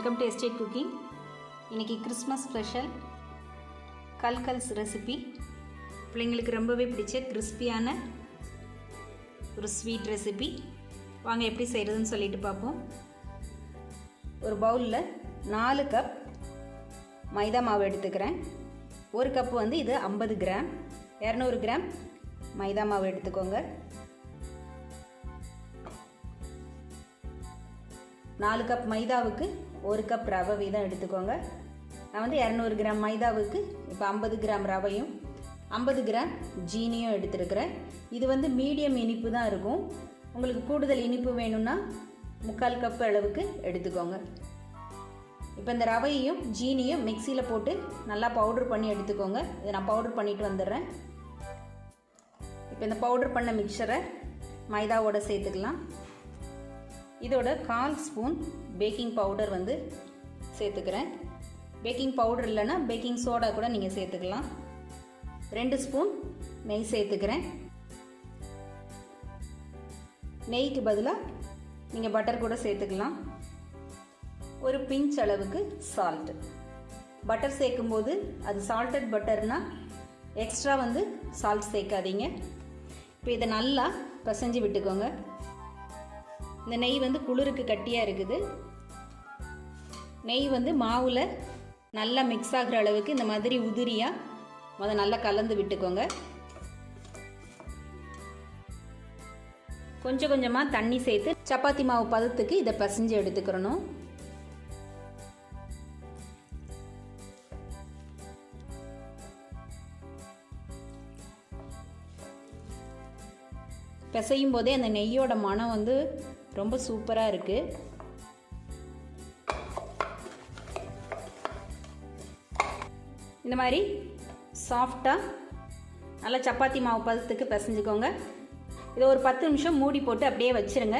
Welcome to estate cooking. இன்றைக்கி Christmas special கல்கல்ஸ் recipe. பிள்ளைங்களுக்கு ரொம்பவே பிடிச்ச கிறிஸ்பியான ஒரு ஸ்வீட் ரெசிபி. வாங்க எப்படி செய்கிறதுன்னு சொல்லிட்டு பார்ப்போம். ஒரு பவுலில் 4 கப் மைதா மாவு எடுத்துக்கிறேன். ஒரு கப்பு வந்து இது 50 கிராம், 200 கிராம் மைதா மாவு எடுத்துக்கோங்க. 4 கப் மைதாவுக்கு 1 கப் ரவை வீதம் எடுத்துக்கோங்க. நான் வந்து 200 கிராம் மைதாவுக்கு இப்போ 50 கிராம் ரவையும் 50 கிராம் ஜீனியும் எடுத்துருக்கிறேன். இது வந்து மீடியம் இனிப்பு தான் இருக்கும். உங்களுக்கு கூடுதல் இனிப்பு வேணும்னா 3/4 கப் அளவுக்கு எடுத்துக்கோங்க. இப்போ இந்த ரவையும் ஜீனியும் மிக்சியில் போட்டு நல்லா பவுடர் பண்ணி எடுத்துக்கோங்க. இதை நான் பவுடர் பண்ணிட்டு வந்துடுறேன். இப்போ இந்த பவுடர் பண்ண மிக்சரை மைதாவோடு சேர்த்துக்கலாம். இதோட 1/4 ஸ்பூன் பேக்கிங் பவுடர் வந்து சேர்த்துக்கிறேன். பேக்கிங் பவுடர் இல்லைன்னா பேக்கிங் சோடா கூட நீங்கள் சேர்த்துக்கலாம். 2 ஸ்பூன் நெய் சேர்த்துக்கிறேன். நெய்க்கு பதிலாக நீங்கள் பட்டர் கூட சேர்த்துக்கலாம். ஒரு பிஞ்ச் அளவுக்கு சால்ட்டு. பட்டர் சேர்க்கும்போது அது சால்டட் பட்டர்னால் எக்ஸ்ட்ரா வந்து சால்ட் சேர்க்காதீங்க. இப்போ இதை நல்லா பிசைஞ்சு விட்டுக்கோங்க. இந்த நெய் வந்து குளிருக்கு கட்டியாக இருக்குது. நெய் வந்து மாவில் நல்லா மிக்ஸ் ஆகிற அளவுக்கு இந்த மாதிரி உதிரியாக நல்லா கலந்து விட்டுக்கோங்க. கொஞ்சம் கொஞ்சமாக தண்ணி சேர்த்து சப்பாத்தி மாவு பதத்துக்கு இதை பிசைஞ்சு எடுத்துக்கிறணும். பிசையும் போதே அந்த நெய்யோட மனம் வந்து ரொம்ப சூப்பராக இருக்குது. இந்த மாதிரி சாஃப்டாக நல்லா சப்பாத்தி மாவு பதத்துக்கு பிசைஞ்சுக்கோங்க. இதை ஒரு 10 நிமிஷம் மூடி போட்டு அப்படியே வச்சுருங்க.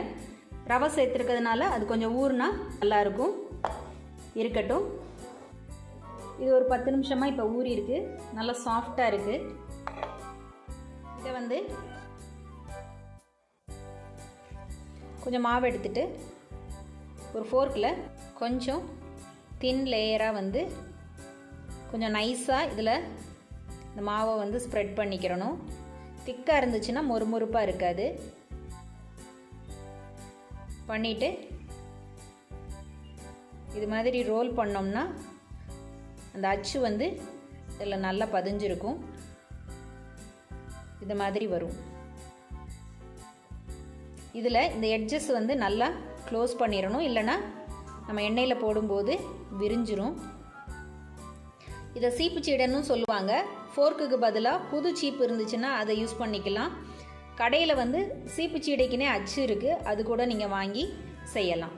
ரவை சேர்த்துருக்கிறதுனால அது கொஞ்சம் ஊறுனா நல்லாயிருக்கும். இருக்கட்டும். இது ஒரு 10 நிமிஷமாக இப்போ ஊறி இருக்குது. நல்லா சாஃப்டாக இருக்குது. இதை வந்து கொஞ்சம் மாவு எடுத்துட்டு ஒரு ஃபோர்க்கில் கொஞ்சம் தின் லேயராக வந்து கொஞ்சம் நைஸாக இதில் இந்த மாவை வந்து ஸ்ப்ரெட் பண்ணிக்கிறணும். திக்காக இருந்துச்சுன்னா மொறுமொறுப்பாக இருக்காது. பண்ணிவிட்டு இது மாதிரி ரோல் பண்ணோம்னா அந்த அச்சு வந்து இதில் நல்லா பதிஞ்சிருக்கும். இது மாதிரி வரும். இதில் இந்த எட்ஜஸ் வந்து நல்லா க்ளோஸ் பண்ணிடணும், இல்லைன்னா நம்ம எண்ணெயில் போடும்போது விரிஞ்சிரும். இதை சீப்பு சீடைன்னு சொல்லுவாங்க. ஃபோர்க்குக்கு பதிலாக புது சீப்பு இருந்துச்சுன்னா அதை யூஸ் பண்ணிக்கலாம். கடையில் வந்து சீப்பு சீடைக்குனே அச்சு இருக்குது, அது கூட நீங்கள் வாங்கி செய்யலாம்.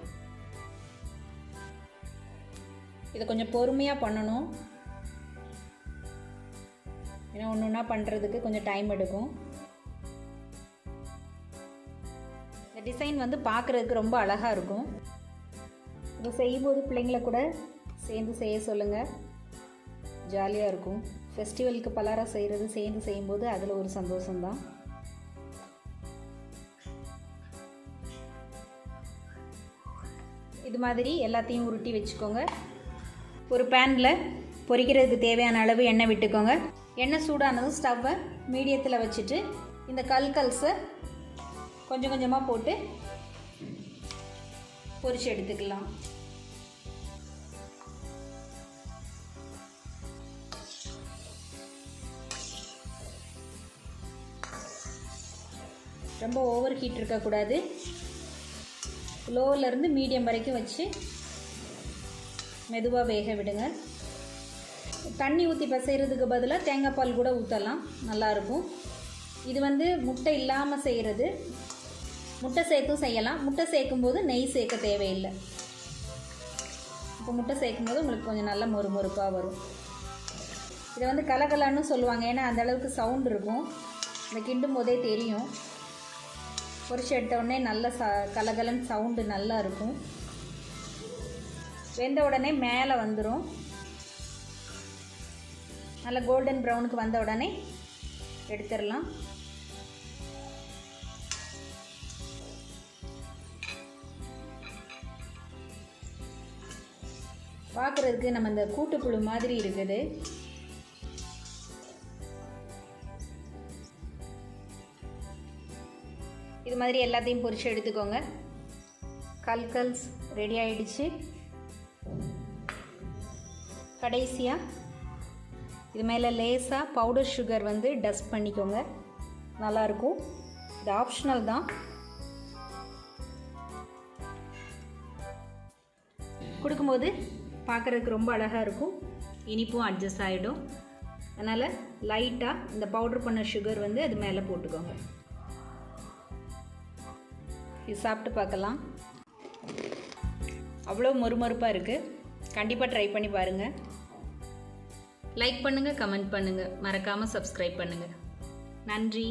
இதை கொஞ்சம் பொறுமையாக பண்ணணும், ஏன்னா ஒன்று ஒன்றா பண்ணுறதுக்கு கொஞ்சம் டைம் எடுக்கும். இந்த டிசைன் வந்து பார்க்குறதுக்கு ரொம்ப அழகாக இருக்கும். இதை செய்யும்போது பிள்ளைங்களை கூட சேர்ந்து செய்ய சொல்லுங்கள், ஜாலியாக இருக்கும். ஃபெஸ்டிவலுக்கு பலராக செய்கிறது சேர்ந்து செய்யும்போது அதில் ஒரு சந்தோஷம்தான். இது மாதிரி எல்லாத்தையும் உருட்டி வச்சுக்கோங்க. ஒரு பேனில் பொரிக்கிறதுக்கு தேவையான அளவு எண்ணெய் விட்டுக்கோங்க. எண்ணெய் சூடானதும் ஸ்டவ்வை மீடியத்தில் வச்சுட்டு இந்த கல்கல்ஸை கொஞ்சம் கொஞ்சமாக போட்டு பொரிச்சு எடுத்துக்கலாம். ரொம்ப ஓவர் ஹீட் இருக்கக்கூடாது. லோவிலேருந்து மீடியம் வரைக்கும் வச்சு மெதுவாக வேக விடுங்க. தண்ணி ஊற்றி பிசைகிறதுக்கு பதிலாக தேங்காய் பால் கூட ஊற்றலாம், நல்லாயிருக்கும். இது வந்து முட்டை இல்லாமல் செய்கிறது. முட்டை சேர்த்தும் செய்யலாம். முட்டை சேர்க்கும்போது நெய் சேர்க்க தேவையில்லை. இப்போ முட்டை சேர்க்கும்போது உங்களுக்கு கொஞ்சம் நல்ல மொறுமொறுப்பாக வரும். இதை வந்து கலகலான்னு சொல்லுவாங்க, ஏன்னா அந்த அளவுக்கு சவுண்ட் இருக்கும். இந்த கிண்டும் போதே தெரியும். பொரிச்சு எடுத்தவுடனே நல்ல கலகலன்னு சவுண்டு நல்லா இருக்கும். வெந்த உடனே மேலே வந்துடும். நல்லா கோல்டன் ப்ரௌனுக்கு வந்த உடனே எடுத்துடலாம். பார்க்குறதுக்கு நம்ம இந்த கூட்டுப்புழு மாதிரி இருக்குது. இது மாதிரி எல்லாத்தையும் பொரிச்சு எடுத்துக்கோங்க. கல்கல்ஸ் ரெடி ஆகிடுச்சு. கடைசியாக இது மேலே லேசாக பவுடர் சுகர் வந்து டஸ்ட் பண்ணிக்கோங்க, நல்லாயிருக்கும். இது ஆப்ஷனல் தான். கொடுக்கும்போது பார்க்குறதுக்கு ரொம்ப அழகாக இருக்கும், இனிப்பும் அட்ஜஸ்ட் ஆகிடும். அதனால் லைட்டாக இந்த பவுடர் பண்ண சுகர் வந்து அது மேலே போட்டுக்கோங்க. இது சாப்பிட்டு பார்க்கலாம். அவ்வளோ மொறுமொறுப்பாக இருக்குது. கண்டிப்பாக ட்ரை பண்ணி பாருங்கள். லைக் பண்ணுங்கள், கமெண்ட் பண்ணுங்கள், மறக்காமல் சப்ஸ்கிரைப் பண்ணுங்கள். நன்றி.